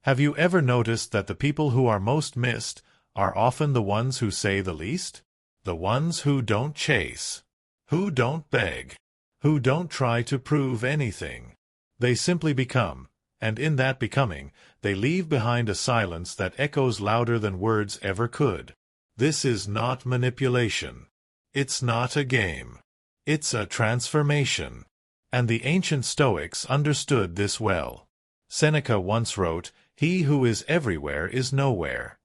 Have you ever noticed that the people who are most missed are often the ones who say the least? The ones who don't chase, who don't beg, who don't try to prove anything. They simply become, and in that becoming, they leave behind a silence that echoes louder than words ever could. This is not manipulation. It's not a game. It's a transformation. And the ancient Stoics understood this well. Seneca once wrote, "He who is everywhere is nowhere."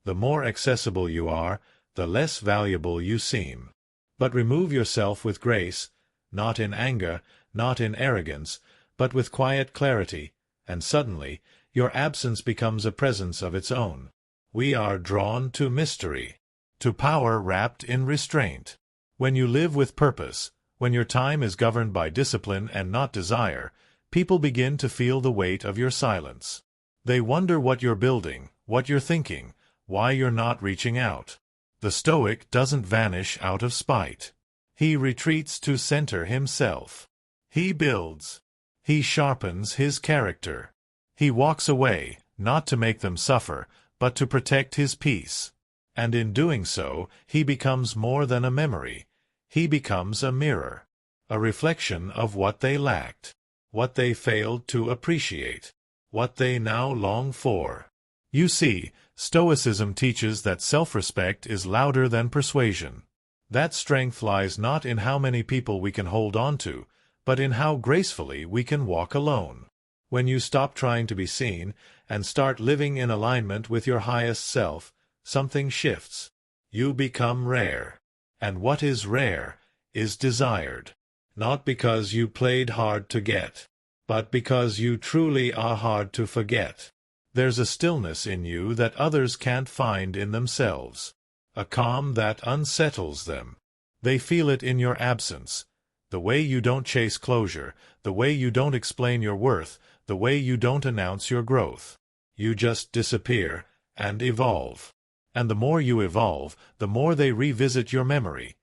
The more accessible you are, the less valuable you seem. But remove yourself with grace, not in anger, not in arrogance, but with quiet clarity, and suddenly your absence becomes a presence of its own. We are drawn to mystery, to power wrapped in restraint. When you live with purpose, when your time is governed by discipline and not desire, people begin to feel the weight of your silence. They wonder what you're building, what you're thinking, why you're not reaching out. The Stoic doesn't vanish out of spite. He retreats to center himself. He builds. He sharpens his character. He walks away, not to make them suffer, but to protect his peace. And in doing so, he becomes more than a memory. He becomes a mirror, a reflection of what they lacked, what they failed to appreciate, what they now long for. You see, Stoicism teaches that self-respect is louder than persuasion. That strength lies not in how many people we can hold on to, but in how gracefully we can walk alone. When you stop trying to be seen and start living in alignment with your highest self, something shifts. You become rare. And what is rare is desired. Not because you played hard to get, but because you truly are hard to forget. There's a stillness in you that others can't find in themselves, a calm that unsettles them. They feel it in your absence, the way you don't chase closure, the way you don't explain your worth, the way you don't announce your growth. You just disappear and evolve. And the more you evolve, the more they revisit your memory,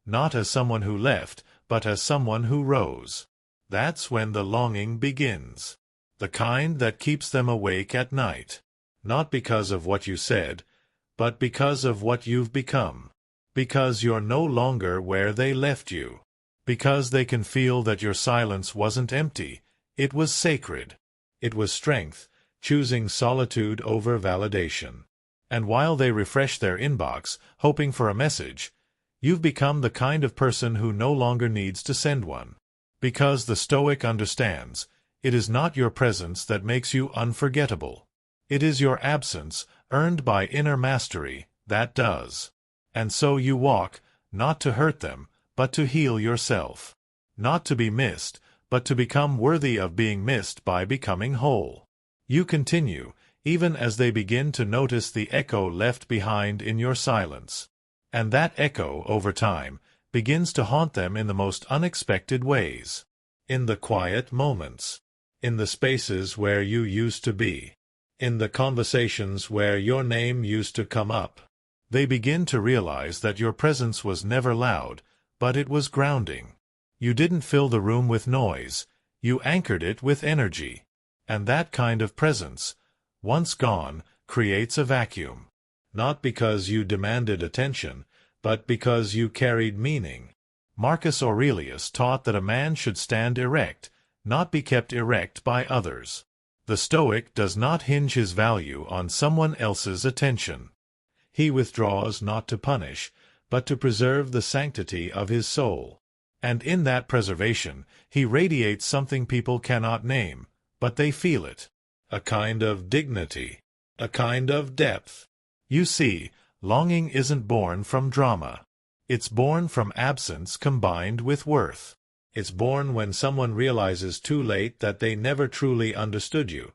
not as someone who left, but as someone who rose. That's when the longing begins, the kind that keeps them awake at night, not because of what you said, but because of what you've become, because you're no longer where they left you, because they can feel that your silence wasn't empty, it was sacred, it was strength, choosing solitude over validation. And while they refresh their inbox, hoping for a message, you've become the kind of person who no longer needs to send one. Because the Stoic understands, it is not your presence that makes you unforgettable. It is your absence, earned by inner mastery, that does. And so you walk, not to hurt them, but to heal yourself. Not to be missed, but to become worthy of being missed by becoming whole. You continue, even as they begin to notice the echo left behind in your silence. And that echo, over time, begins to haunt them in the most unexpected ways. In the quiet moments. In the spaces where you used to be. In the conversations where your name used to come up. They begin to realize that your presence was never loud, but it was grounding. You didn't fill the room with noise, you anchored it with energy. And that kind of presence, once gone, creates a vacuum. Not because you demanded attention, but because you carried meaning. Marcus Aurelius taught that a man should stand erect, not be kept erect by others. The Stoic does not hinge his value on someone else's attention. He withdraws not to punish, but to preserve the sanctity of his soul. And in that preservation, he radiates something people cannot name, but they feel it. A kind of dignity, a kind of depth. You see, longing isn't born from drama. It's born from absence combined with worth. It's born when someone realizes too late that they never truly understood you,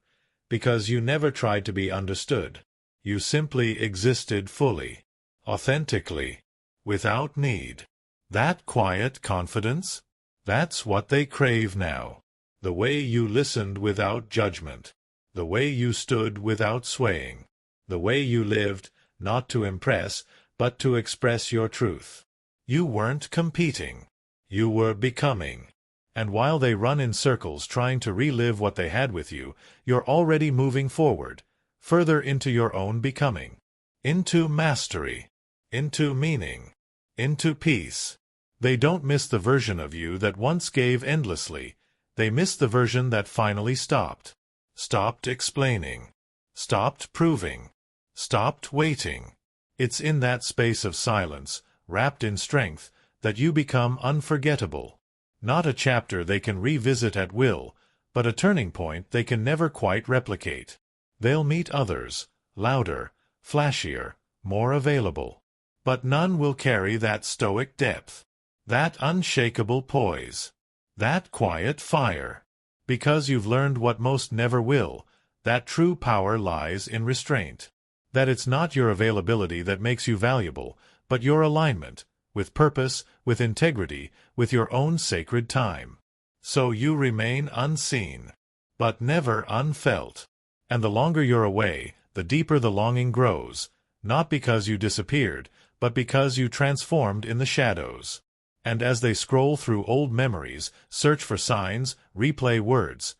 because you never tried to be understood. You simply existed fully, authentically, without need. That quiet confidence? That's what they crave now. The way you listened without judgment. The way you stood without swaying. The way you lived, not to impress, but to express your truth. You weren't competing. You were becoming. And while they run in circles trying to relive what they had with you, you're already moving forward, further into your own becoming, into mastery, into meaning, into peace. They don't miss the version of you that once gave endlessly. They miss the version that finally stopped. Stopped explaining. Stopped proving. Stopped waiting. It's in that space of silence, wrapped in strength, that you become unforgettable. Not a chapter they can revisit at will, but a turning point they can never quite replicate. They'll meet others, louder, flashier, more available. But none will carry that stoic depth, that unshakable poise, that quiet fire. Because you've learned what most never will, that true power lies in restraint. That it's not your availability that makes you valuable, but your alignment, with purpose, with integrity, with your own sacred time. So you remain unseen, but never unfelt. And the longer you're away, the deeper the longing grows, not because you disappeared, but because you transformed in the shadows. And as they scroll through old memories, search for signs, replay words,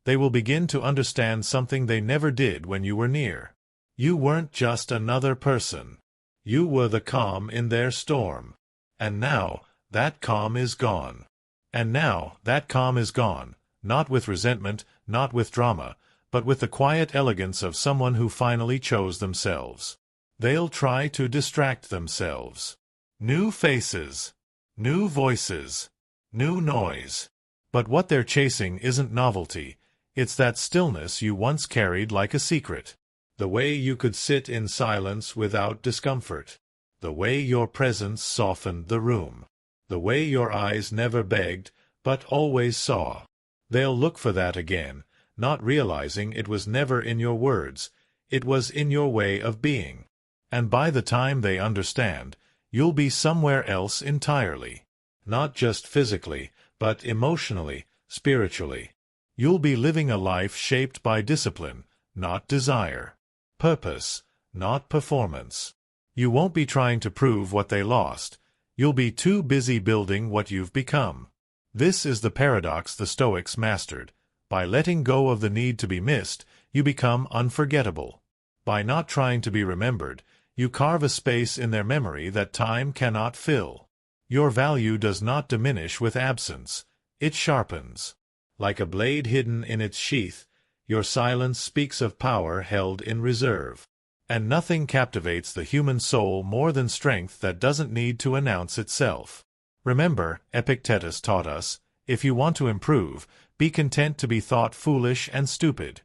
they will begin to understand something they never did when you were near. You weren't just another person. You were the calm in their storm. And now, that calm is gone. And now, that calm is gone, not with resentment, not with drama, but with the quiet elegance of someone who finally chose themselves. They'll try to distract themselves. New faces, new voices, new noise. But what they're chasing isn't novelty, it's that stillness you once carried like a secret. The way you could sit in silence without discomfort. The way your presence softened the room. The way your eyes never begged, but always saw. They'll look for that again, not realizing it was never in your words, it was in your way of being. And by the time they understand, you'll be somewhere else entirely. Not just physically, but emotionally, spiritually. You'll be living a life shaped by discipline, not desire. Purpose, not performance. You won't be trying to prove what they lost. You'll be too busy building what you've become. This is the paradox the Stoics mastered. By letting go of the need to be missed, you become unforgettable. By not trying to be remembered, you carve a space in their memory that time cannot fill. Your value does not diminish with absence. It sharpens. Like a blade hidden in its sheath, your silence speaks of power held in reserve. And nothing captivates the human soul more than strength that doesn't need to announce itself. Remember, Epictetus taught us, if you want to improve, be content to be thought foolish and stupid.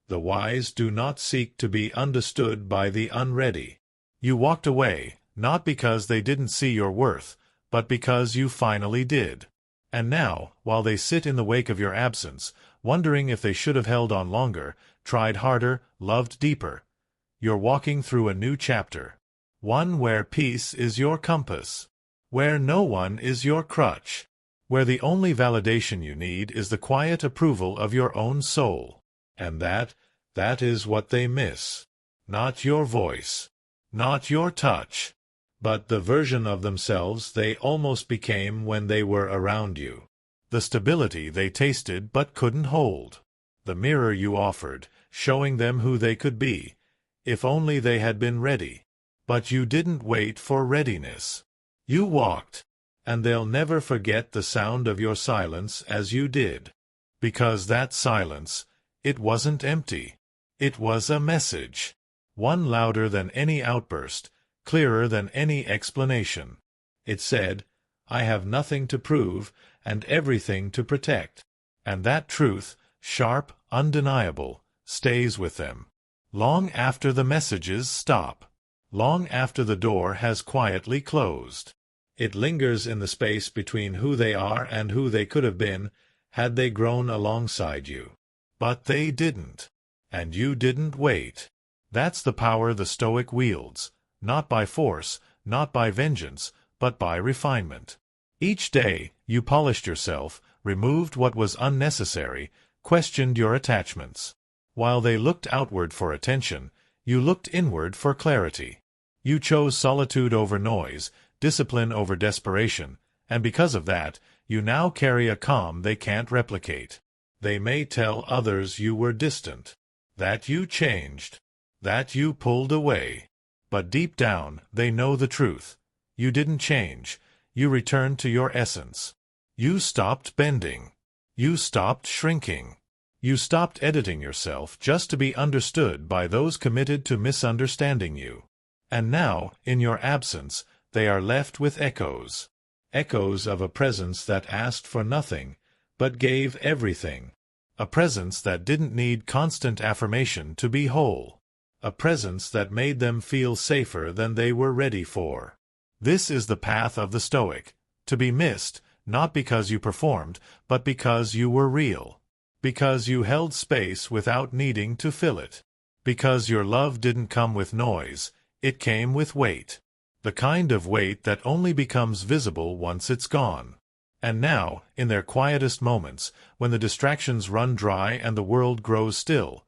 The wise do not seek to be understood by the unready. You walked away, not because they didn't see your worth, but because you finally did. And now, while they sit in the wake of your absence, wondering if they should have held on longer, tried harder, loved deeper, you're walking through a new chapter. One where peace is your compass. Where no one is your crutch. Where the only validation you need is the quiet approval of your own soul. And that is what they miss. Not your voice. Not your touch. But the version of themselves they almost became when they were around you. The stability they tasted but couldn't hold. The mirror you offered, showing them who they could be, if only they had been ready. But you didn't wait for readiness. You walked, and they'll never forget the sound of your silence as you did. Because that silence, it wasn't empty. It was a message. One louder than any outburst, clearer than any explanation. It said, I have nothing to prove and everything to protect. And that truth, sharp, undeniable, stays with them. Long after the messages stop. Long after the door has quietly closed. It lingers in the space between who they are and who they could have been, had they grown alongside you. But they didn't. And you didn't wait. That's the power the Stoic wields, not by force, not by vengeance, but by refinement. Each day, you polished yourself, removed what was unnecessary, questioned your attachments. While they looked outward for attention, you looked inward for clarity. You chose solitude over noise, discipline over desperation, and because of that, you now carry a calm they can't replicate. They may tell others you were distant, that you changed, that you pulled away. But deep down, they know the truth. You didn't change. You returned to your essence. You stopped bending. You stopped shrinking. You stopped editing yourself just to be understood by those committed to misunderstanding you. And now, in your absence, they are left with echoes. Echoes of a presence that asked for nothing, but gave everything. A presence that didn't need constant affirmation to be whole. A presence that made them feel safer than they were ready for. This is the path of the Stoic, to be missed, not because you performed, but because you were real. Because you held space without needing to fill it. Because your love didn't come with noise, it came with weight. The kind of weight that only becomes visible once it's gone. And now, in their quietest moments, when the distractions run dry and the world grows still,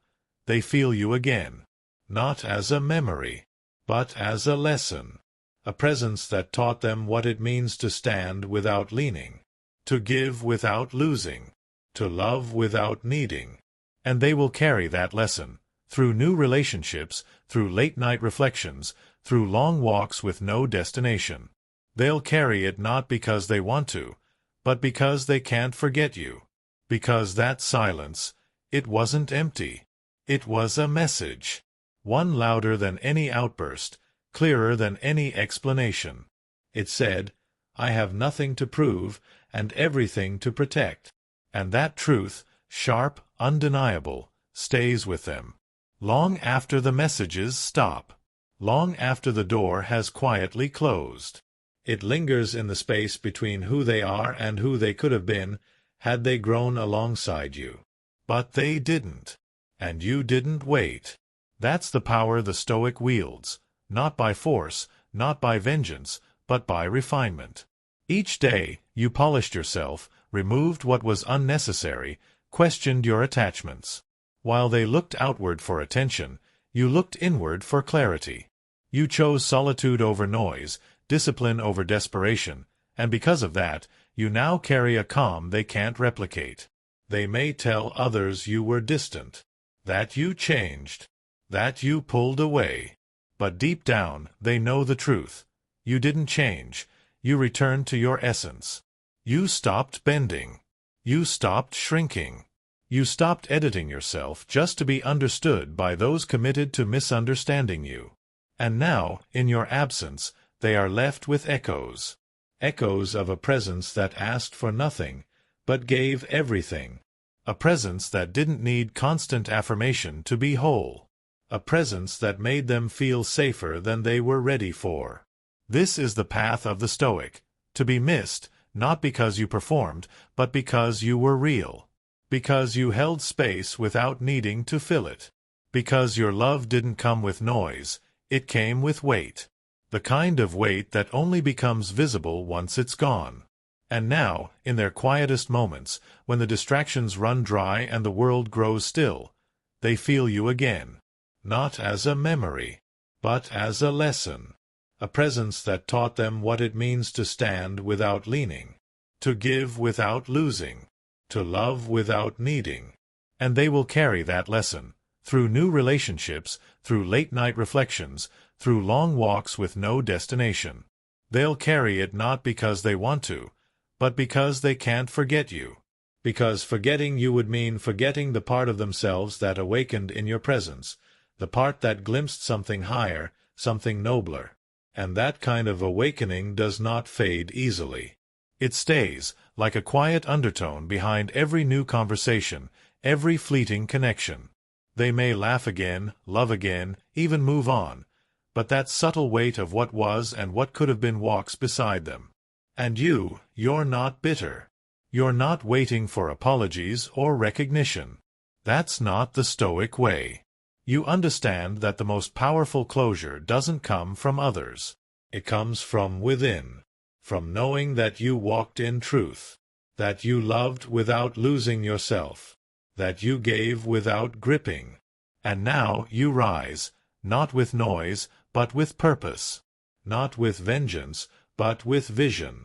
they feel you again. Not as a memory, but as a lesson. A presence that taught them what it means to stand without leaning, to give without losing, to love without needing. And they will carry that lesson, through new relationships, through late-night reflections, through long walks with no destination. They'll carry it not because they want to, but because they can't forget you. Because that silence, it wasn't empty. It was a message. One louder than any outburst, clearer than any explanation. It said, I have nothing to prove, and everything to protect. And that truth, sharp, undeniable, stays with them. Long after the messages stop. Long after the door has quietly closed. It lingers in the space between who they are and who they could have been, had they grown alongside you. But they didn't. And you didn't wait. That's the power the Stoic wields, not by force, not by vengeance, but by refinement. Each day, you polished yourself, removed what was unnecessary, questioned your attachments. While they looked outward for attention, you looked inward for clarity. You chose solitude over noise, discipline over desperation, and because of that, you now carry a calm they can't replicate. They may tell others you were distant, that you changed, that you pulled away. But deep down, they know the truth. You didn't change. You returned to your essence. You stopped bending. You stopped shrinking. You stopped editing yourself just to be understood by those committed to misunderstanding you. And now, in your absence, they are left with echoes. Echoes of a presence that asked for nothing, but gave everything. A presence that didn't need constant affirmation to be whole. A presence that made them feel safer than they were ready for. This is the path of the Stoic, to be missed, not because you performed, but because you were real. Because you held space without needing to fill it. Because your love didn't come with noise, it came with weight. The kind of weight that only becomes visible once it's gone. And now, in their quietest moments, when the distractions run dry and the world grows still, they feel you again. Not as a memory, but as a lesson. A presence that taught them what it means to stand without leaning, to give without losing, to love without needing. And they will carry that lesson, through new relationships, through late-night reflections, through long walks with no destination. They'll carry it not because they want to, but because they can't forget you. Because forgetting you would mean forgetting the part of themselves that awakened in your presence, the part that glimpsed something higher, something nobler. And that kind of awakening does not fade easily. It stays, like a quiet undertone behind every new conversation, every fleeting connection. They may laugh again, love again, even move on, but that subtle weight of what was and what could have been walks beside them. And you're not bitter. You're not waiting for apologies or recognition. That's not the Stoic way. You understand that the most powerful closure doesn't come from others. It comes from within, from knowing that you walked in truth, that you loved without losing yourself, that you gave without gripping. And now you rise, not with noise, but with purpose, not with vengeance, but with vision.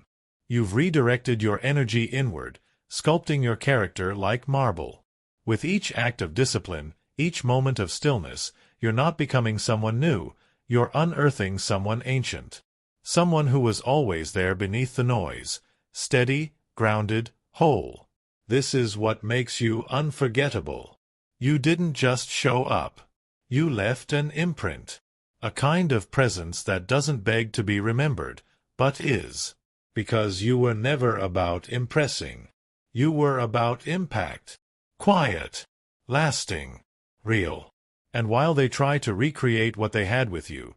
You've redirected your energy inward, sculpting your character like marble. With each act of discipline, each moment of stillness, you're not becoming someone new, you're unearthing someone ancient. Someone who was always there beneath the noise, steady, grounded, whole. This is what makes you unforgettable. You didn't just show up. You left an imprint. A kind of presence that doesn't beg to be remembered, but is. Because you were never about impressing. You were about impact. Quiet. Lasting. Real. And while they try to recreate what they had with you,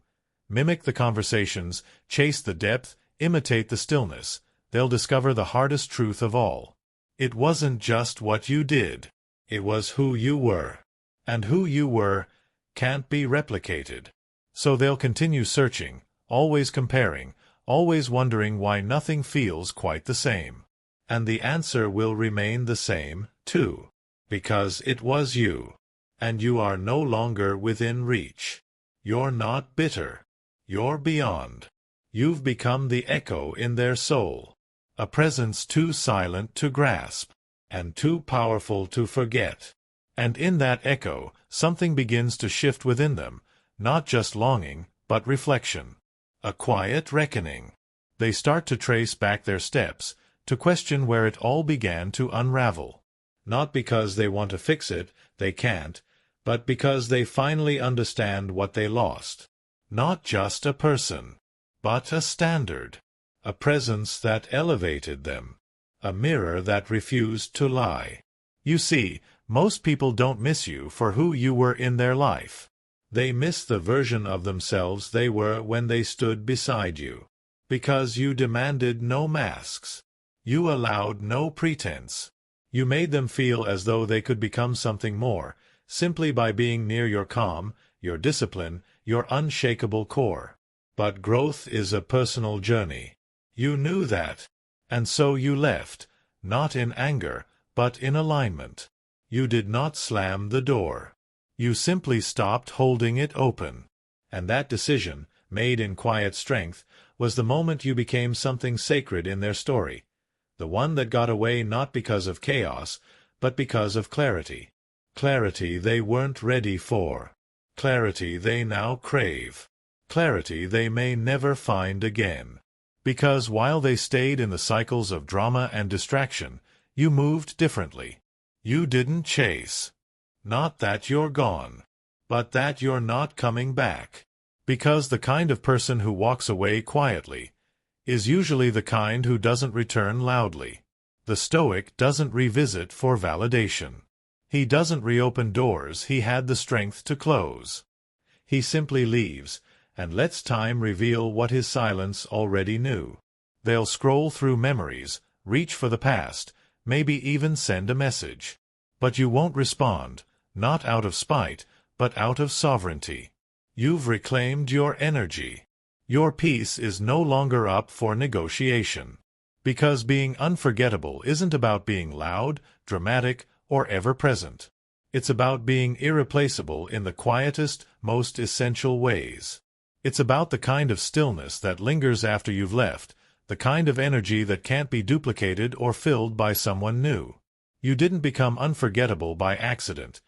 mimic the conversations, chase the depth, imitate the stillness, they'll discover the hardest truth of all. It wasn't just what you did. It was who you were. And who you were can't be replicated. So they'll continue searching, always comparing, always wondering why nothing feels quite the same. And the answer will remain the same, too. Because it was you. And you are no longer within reach. You're not bitter. You're beyond. You've become the echo in their soul. A presence too silent to grasp, and too powerful to forget. And in that echo, something begins to shift within them, not just longing, but reflection. A quiet reckoning. They start to trace back their steps, to question where it all began to unravel. Not because they want to fix it, they can't, but because they finally understand what they lost. Not just a person, but a standard. A presence that elevated them. A mirror that refused to lie. You see, most people don't miss you for who you were in their life. They miss the version of themselves they were when they stood beside you. Because you demanded no masks. You allowed no pretense. You made them feel as though they could become something more, simply by being near your calm, your discipline, your unshakable core. But growth is a personal journey. You knew that. And so you left, not in anger, but in alignment. You did not slam the door. You simply stopped holding it open. And that decision, made in quiet strength, was the moment you became something sacred in their story. The one that got away not because of chaos, but because of clarity. Clarity they weren't ready for. Clarity they now crave. Clarity they may never find again. Because while they stayed in the cycles of drama and distraction, you moved differently. You didn't chase. Not that you're gone, but that you're not coming back. Because the kind of person who walks away quietly is usually the kind who doesn't return loudly. The Stoic doesn't revisit for validation. He doesn't reopen doors he had the strength to close. He simply leaves, and lets time reveal what his silence already knew. They'll scroll through memories, reach for the past, maybe even send a message. But you won't respond, not out of spite, but out of sovereignty. You've reclaimed your energy. Your peace is no longer up for negotiation. Because being unforgettable isn't about being loud, dramatic, or ever-present. It's about being irreplaceable in the quietest, most essential ways. It's about the kind of stillness that lingers after you've left, the kind of energy that can't be duplicated or filled by someone new. You didn't become unforgettable by accident.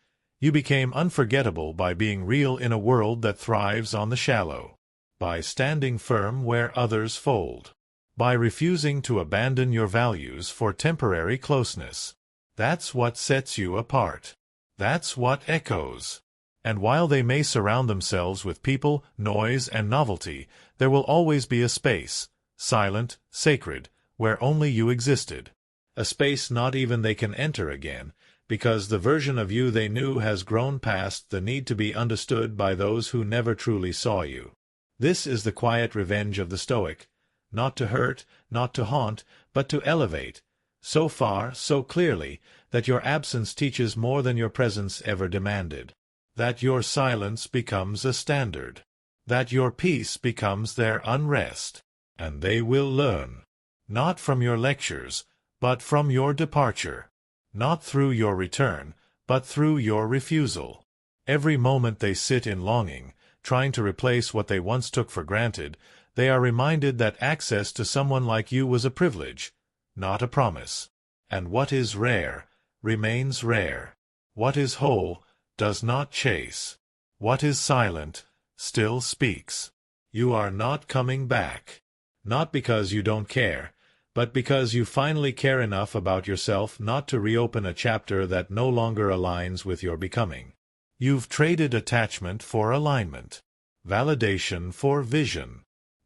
You became unforgettable by being real in a world that thrives on the shallow. By standing firm where others fold. By refusing to abandon your values for temporary closeness. That's what sets you apart. That's what echoes. And while they may surround themselves with people, noise, and novelty, there will always be a space, silent, sacred, where only you existed. A space not even they can enter again, because the version of you they knew has grown past the need to be understood by those who never truly saw you. This is the quiet revenge of the Stoic, not to hurt, not to haunt, but to elevate, so far, so clearly, that your absence teaches more than your presence ever demanded. That your silence becomes a standard. That your peace becomes their unrest. And they will learn. Not from your lectures, but from your departure. Not through your return, but through your refusal. Every moment they sit in longing, trying to replace what they once took for granted, They are reminded that access to someone like you was a privilege, not a promise. And what is rare remains rare. What is whole does not chase. What is silent still speaks. You are not coming back. Not because you don't care, but because you finally care enough about yourself not to reopen a chapter that no longer aligns with your becoming. You've traded attachment for alignment, validation for vision,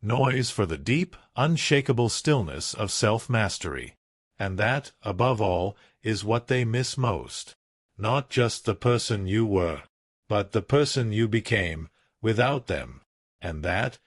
noise for the deep, unshakable stillness of self-mastery. And that, above all, is what they miss most. Not just the person you were, but the person you became without them. And that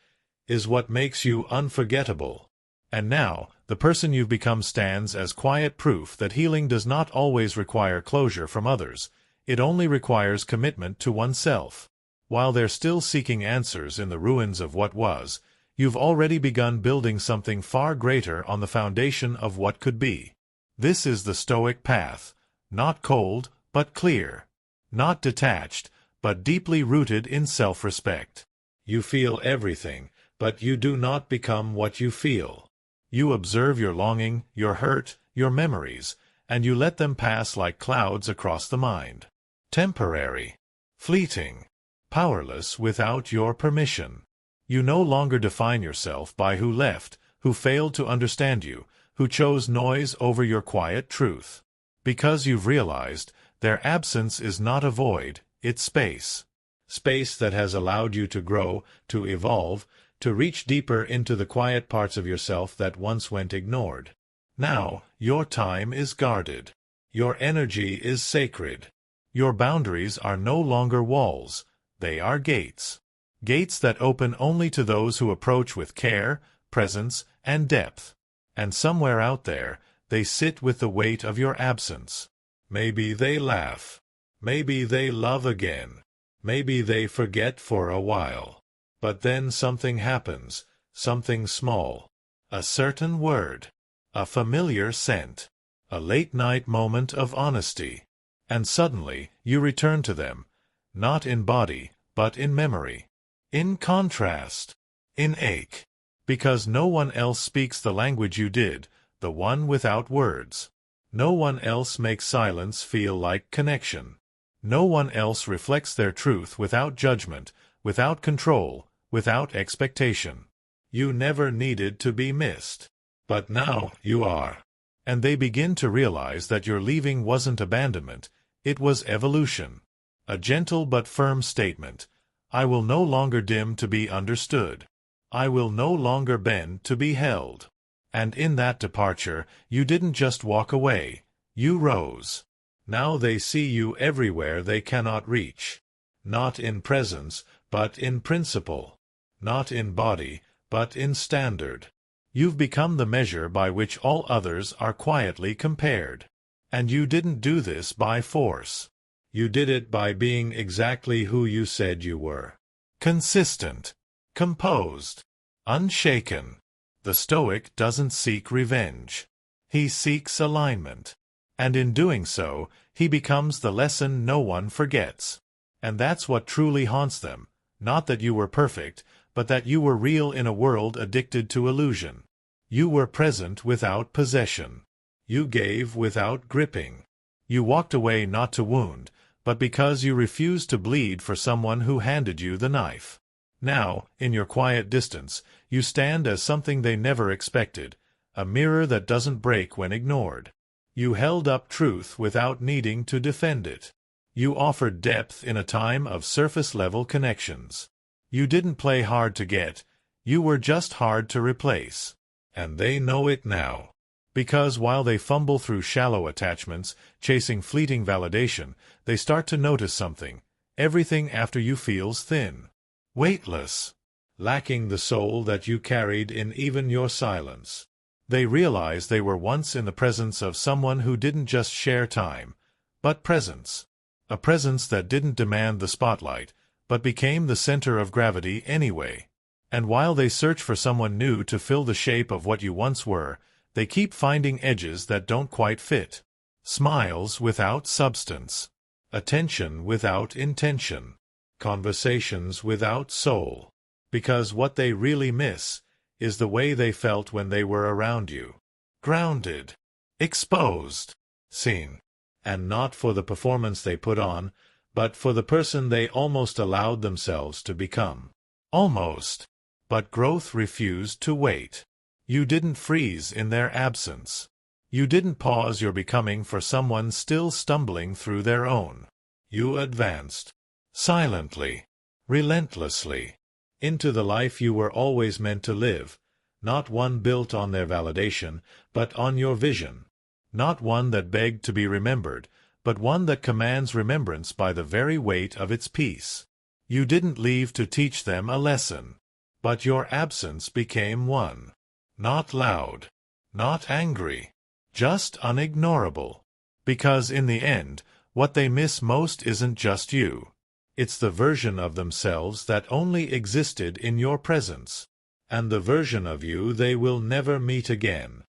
is what makes you unforgettable. And now, the person you've become stands as quiet proof that healing does not always require closure from others. It only requires commitment to oneself. While they're still seeking answers in the ruins of what was, you've already begun building something far greater on the foundation of what could be. This is the Stoic path, not cold, but clear. Not detached, but deeply rooted in self-respect. You feel everything, but you do not become what you feel. You observe your longing, your hurt, your memories, and you let them pass like clouds across the mind. Temporary, fleeting, powerless without your permission. You no longer define yourself by who left, who failed to understand you, who chose noise over your quiet truth. Because you've realized their absence is not a void, it's space. Space that has allowed you to grow, to evolve, to reach deeper into the quiet parts of yourself that once went ignored. Now, your time is guarded. Your energy is sacred. Your boundaries are no longer walls, they are gates. Gates that open only to those who approach with care, presence, and depth. And somewhere out there, they sit with the weight of your absence. Maybe they laugh. Maybe they love again. Maybe they forget for a while. But then something happens, something small. A certain word. A familiar scent. A late-night moment of honesty. And suddenly, you return to them, not in body, but in memory. In contrast. In ache. Because no one else speaks the language you did, the one without words. No one else makes silence feel like connection. No one else reflects their truth without judgment, without control, without expectation. You never needed to be missed. But now you are. And they begin to realize that your leaving wasn't abandonment, it was evolution. A gentle but firm statement. I will no longer dim to be understood. I will no longer bend to be held. And in that departure, you didn't just walk away, you rose. Now they see you everywhere they cannot reach. Not in presence, but in principle. Not in body, but in standard. You've become the measure by which all others are quietly compared. And you didn't do this by force. You did it by being exactly who you said you were. Consistent. Composed. Unshaken. The Stoic doesn't seek revenge. He seeks alignment. And in doing so, he becomes the lesson no one forgets. And that's what truly haunts them. Not that you were perfect, but that you were real in a world addicted to illusion. You were present without possession. You gave without gripping. You walked away not to wound, but because you refused to bleed for someone who handed you the knife. Now, in your quiet distance, you stand as something they never expected, a mirror that doesn't break when ignored. You held up truth without needing to defend it. You offered depth in a time of surface-level connections. You didn't play hard to get, you were just hard to replace. And they know it now. Because while they fumble through shallow attachments, chasing fleeting validation, they start to notice something. Everything after you feels thin. Weightless. Lacking the soul that you carried in even your silence. They realize they were once in the presence of someone who didn't just share time, but presence. A presence that didn't demand the spotlight, but became the center of gravity anyway. And while they search for someone new to fill the shape of what you once were, they keep finding edges that don't quite fit. Smiles without substance. Attention without intention. Conversations without soul. Because what they really miss is the way they felt when they were around you. Grounded, exposed, seen. And not for the performance they put on, but for the person they almost allowed themselves to become. Almost. But growth refused to wait. You didn't freeze in their absence. You didn't pause your becoming for someone still stumbling through their own. You advanced. Silently. Relentlessly. Into the life you were always meant to live, not one built on their validation, but on your vision. Not one that begged to be remembered, but one that commands remembrance by the very weight of its peace. You didn't leave to teach them a lesson, but your absence became one. Not loud, not angry, just unignorable. Because in the end, what they miss most isn't just you. It's the version of themselves that only existed in your presence, and the version of you they will never meet again.